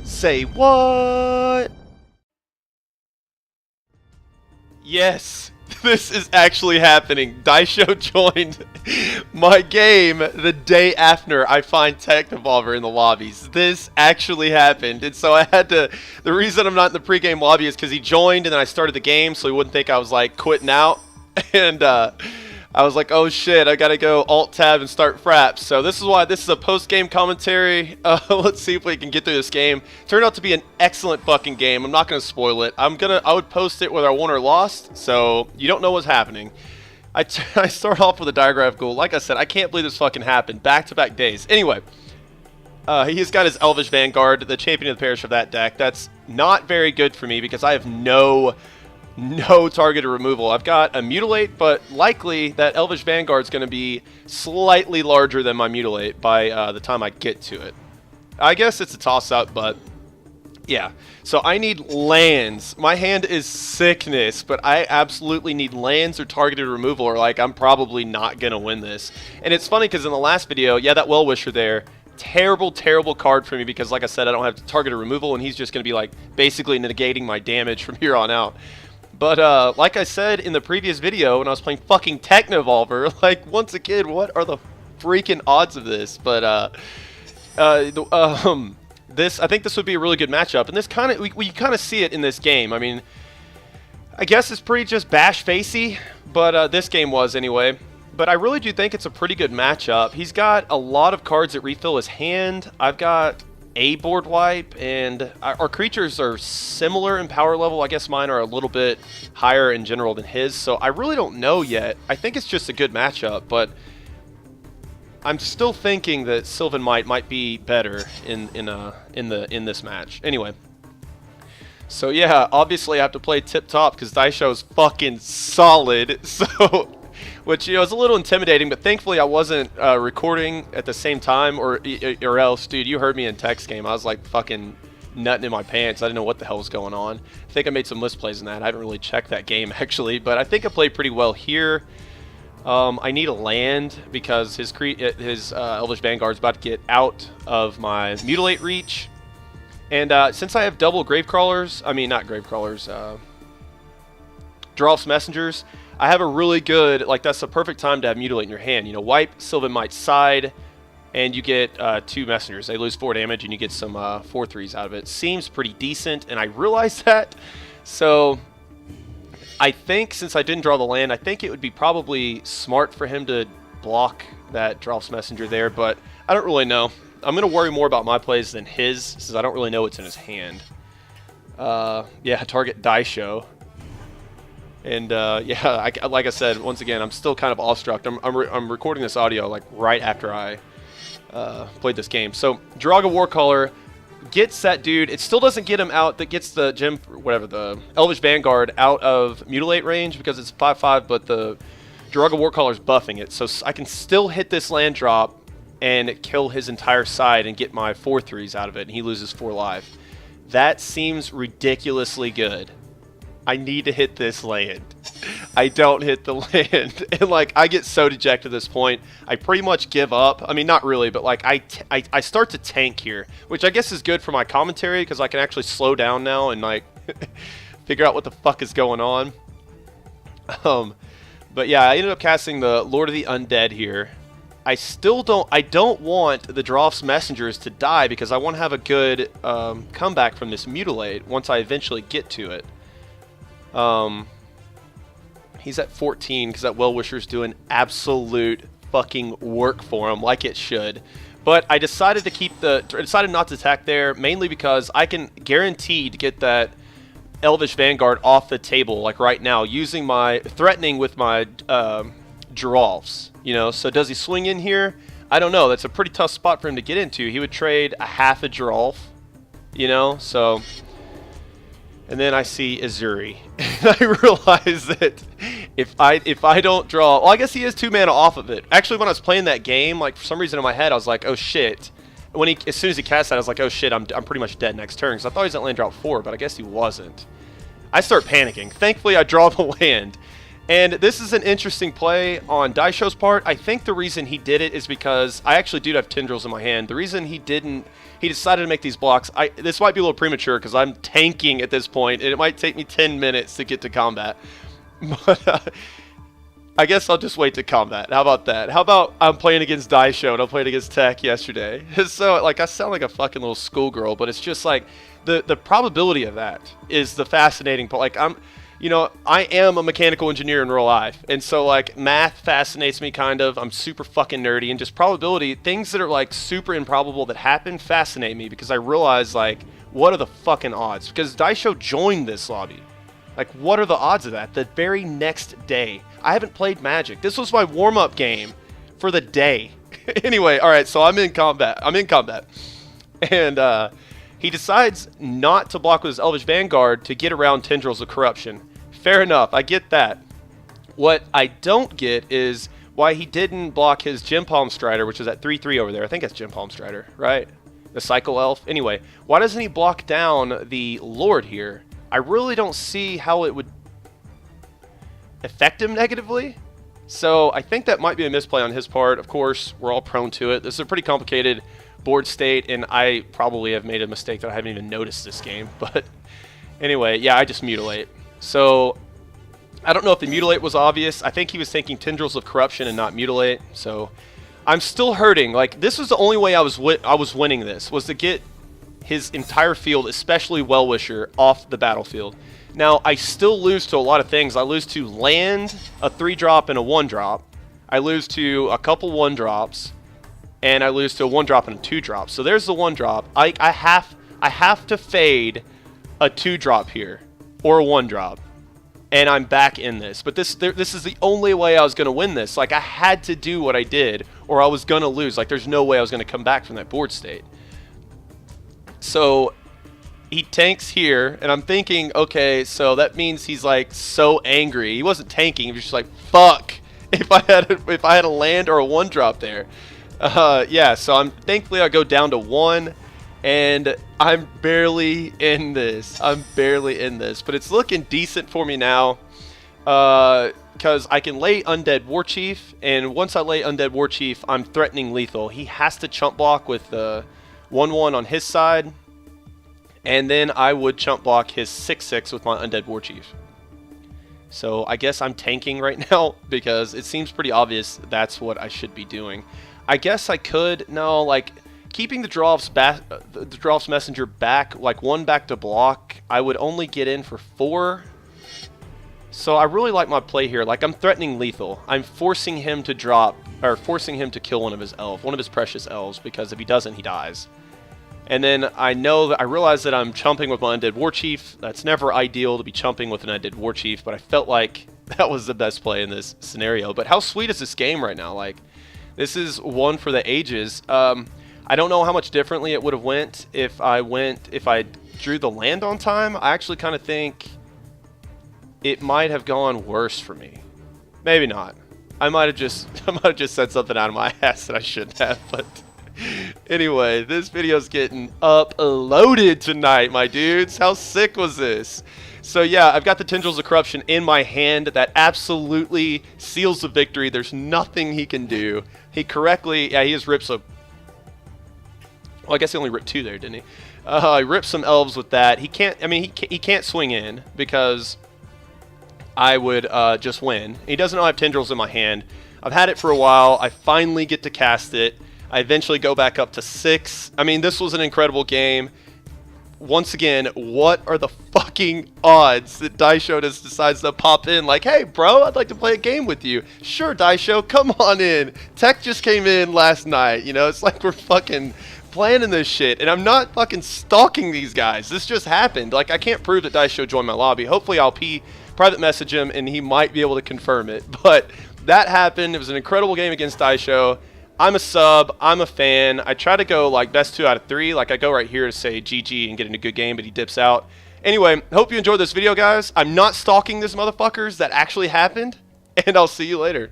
Say what? Yes, this is actually happening. Daisho joined my game the day after I find Teknevolver in the lobbies. This actually happened, and so I had to. The reason I'm not in the pregame lobby is because he joined, and then I started the game, so he wouldn't think I was like quitting out. And I was like, oh shit, I gotta go Alt-Tab and start Fraps. So this is why this is a post-game commentary. Let's see if we can get through this game. Turned out to be an excellent fucking game. I'm not gonna spoil it. I would post it whether I won or lost, so you don't know what's happening. I start off with a diagram goal. Like I said, I can't believe this fucking happened. Back-to-back days. Anyway, he's got his Elvish Vanguard, the champion of the parish of that deck. That's not very good for me because I have no targeted removal. I've got a Mutilate, but likely that Elvish Vanguard is going to be slightly larger than my Mutilate by the time I get to it. I guess it's a toss-up, but yeah. So I need lands. My hand is sickness, but I absolutely need lands or targeted removal, or like I'm probably not going to win this. And it's funny because in the last video, yeah, that Well-Wisher there, terrible card for me because like I said, I don't have targeted removal, and he's just going to be like basically negating my damage from here on out. But like I said in the previous video when I was playing fucking Teknevolver, like once again, what are the freaking odds of this? But this, I think this would be a really good matchup, and this kind of we kind of see it in this game. I mean, I guess it's pretty just bash facey, but this game was anyway. But I really do think it's a pretty good matchup. He's got a lot of cards that refill his hand. I've got a board wipe, and our creatures are similar in power level. I guess mine are a little bit higher in general than his, so I really don't know yet. I think it's just a good matchup, but I'm still thinking that Sylvan might be better in this match. Anyway, so yeah, obviously I have to play tip top because Daisho's fucking solid. So. Which, you know, is a little intimidating, but thankfully I wasn't recording at the same time, or else, dude, you heard me in text game. I was like fucking nutting in my pants. I didn't know what the hell was going on. I think I made some misplays in that. I haven't really checked that game actually, but I think I played pretty well here. I need a land because his Elvish Vanguard's about to get out of my Mutilate reach, and since I have double Gravecrawlers, I mean not Gravecrawlers, Drolf's Messengers. I have a really good, like that's the perfect time to have Mutilate in your hand. You know, wipe, Sylvan Might side, and you get 2 Messengers. They lose 4 damage, and you get some 4/3s out of it. Seems pretty decent, and I realized that. So I think since I didn't draw the land, I think it would be probably smart for him to block that Drolf's Messenger there, but I don't really know. I'm going to worry more about my plays than his, since I don't really know what's in his hand. Yeah, target Daisho. And yeah, like I said, once again, I'm still kind of awestruck. I'm recording this audio like right after I played this game. So Draga Warcaller gets that dude. It still doesn't get him out. That gets the gem, whatever, the Elvish Vanguard out of Mutilate range because it's 5/5. But the Draga Warcaller's buffing it, so I can still hit this land drop and kill his entire side and get my 4/3s out of it, and he loses 4 life. That seems ridiculously good. I need to hit this land. I don't hit the land. And like, I get so dejected at this point. I pretty much give up. I mean, not really, but like I start to tank here, which I guess is good for my commentary because I can actually slow down now and like figure out what the fuck is going on. But yeah, I ended up casting the Lord of the Undead here. I don't want the Drolf's Messengers to die because I want to have a good comeback from this Mutilate once I eventually get to it. He's at 14 because that Well-Wisher's doing absolute fucking work for him, like it should. But I decided to decided not to attack there, mainly because I can guarantee to get that Elvish Vanguard off the table, like right now, using my threatening with my Drolfs. You know, so does he swing in here? I don't know. That's a pretty tough spot for him to get into. He would trade a half a Drolf, you know, so. And then I see Azuri, and I realize that if I don't draw, well, I guess he has 2 mana off of it. Actually, when I was playing that game, like for some reason in my head, I was like, oh shit. When as soon as he cast that, I was like, oh shit, I'm pretty much dead next turn. Because I thought he was at land drop 4, but I guess he wasn't. I start panicking. Thankfully, I draw the land, And this is an interesting play on Daisho's part. I think the reason he did it is because I actually do have Tendrils in my hand. The reason he decided to make these blocks, this might be a little premature because I'm tanking at this point, and it might take me 10 minutes to get to combat. But I guess I'll just wait to combat. How about that? How about I'm playing against Daisho and I played against Tech yesterday? So, like, I sound like a fucking little schoolgirl, but it's just like the probability of that is the fascinating part. Like, you know, I am a mechanical engineer in real life, and so, like, math fascinates me kind of. I'm super fucking nerdy, and just probability, things that are, like, super improbable that happen fascinate me because I realize, like, what are the fucking odds? Because Daisho joined this lobby. Like, what are the odds of that? The very next day. I haven't played Magic. This was my warm-up game for the day. Anyway, all right, so I'm in combat. And he decides not to block with his Elvish Vanguard to get around Tendrils of Corruption. Fair enough, I get that. What I don't get is why he didn't block his Gem Palm Strider, which is at 3/3 over there. I think that's Gem Palm Strider, right? The Cycle Elf. Anyway, why doesn't he block down the Lord here? I really don't see how it would affect him negatively. So I think that might be a misplay on his part. Of course, we're all prone to it. This is a pretty complicated board state, and I probably have made a mistake that I haven't even noticed this game. But anyway, yeah, I just mutilate. So I don't know if the mutilate was obvious. I think he was thinking Tendrils of Corruption and not mutilate. So I'm still hurting. Like, this was the only way I was winning this, was to get his entire field, especially Well-Wisher, off the battlefield. Now, I still lose to a lot of things. I lose to land, a 3-drop, and a 1-drop. I lose to a couple 1-drops, and I lose to a 1-drop and a 2-drop. So there's the 1-drop. I have to fade a 2-drop here, or a 1-drop, and I'm back in this. But this is the only way I was going to win this. Like, I had to do what I did, or I was going to lose. Like, there's no way I was going to come back from that board state. So he tanks here, and I'm thinking, okay, so that means he's like so angry. He wasn't tanking; he was just like, "Fuck! If I had a land or a 1-drop there." Yeah. So thankfully I go down to 1, and I'm barely in this. But it's looking decent for me now, because I can lay Undead Warchief, and once I lay Undead Warchief, I'm threatening lethal. He has to chump block with the 1/1 on his side, and then I would chump block his 6/6 with my Undead Warchief. So I guess I'm tanking right now because it seems pretty obvious that's what I should be doing. I guess I could, no, like, keeping the Drolf's Messenger back, like 1 back to block, I would only get in for 4. So I really like my play here. Like, I'm threatening lethal. I'm forcing him to drop, or forcing him to kill one of his precious elves, because if he doesn't, he dies. And then I realize that I'm chumping with my Undead Warchief. That's never ideal to be chumping with an Undead Warchief, but I felt like that was the best play in this scenario. But how sweet is this game right now? Like, this is one for the ages. I don't know how much differently it would have went if I drew the land on time. I actually kind of think it might have gone worse for me. Maybe not. I might have just said something out of my ass that I shouldn't have, but anyway, this video's getting uploaded tonight, my dudes. How sick was this? So yeah, I've got the Tendrils of Corruption in my hand. That absolutely seals the victory. There's nothing he can do. He just ripped some. Well, I guess he only ripped 2 there, didn't he? He ripped some elves with that. He can't. I mean, he can't swing in because I would just win. He doesn't know I have Tendrils in my hand. I've had it for a while. I finally get to cast it. I eventually go back up to 6. I mean, this was an incredible game. Once again, what are the fucking odds that Daisho just decides to pop in like, "Hey, bro, I'd like to play a game with you." Sure, Daisho, come on in. Tech just came in last night. You know, it's like we're fucking planning this shit, and I'm not fucking stalking these guys. This just happened. Like, I can't prove that Daisho joined my lobby. Hopefully I'll private message him, and he might be able to confirm it. But that happened. It was an incredible game against Daisho. I'm a sub. I'm a fan. I try to go like best 2 out of 3. Like, I go right here to say GG and get in a good game, but he dips out. Anyway, hope you enjoyed this video, guys. I'm not stalking these motherfuckers. That actually happened, and I'll see you later.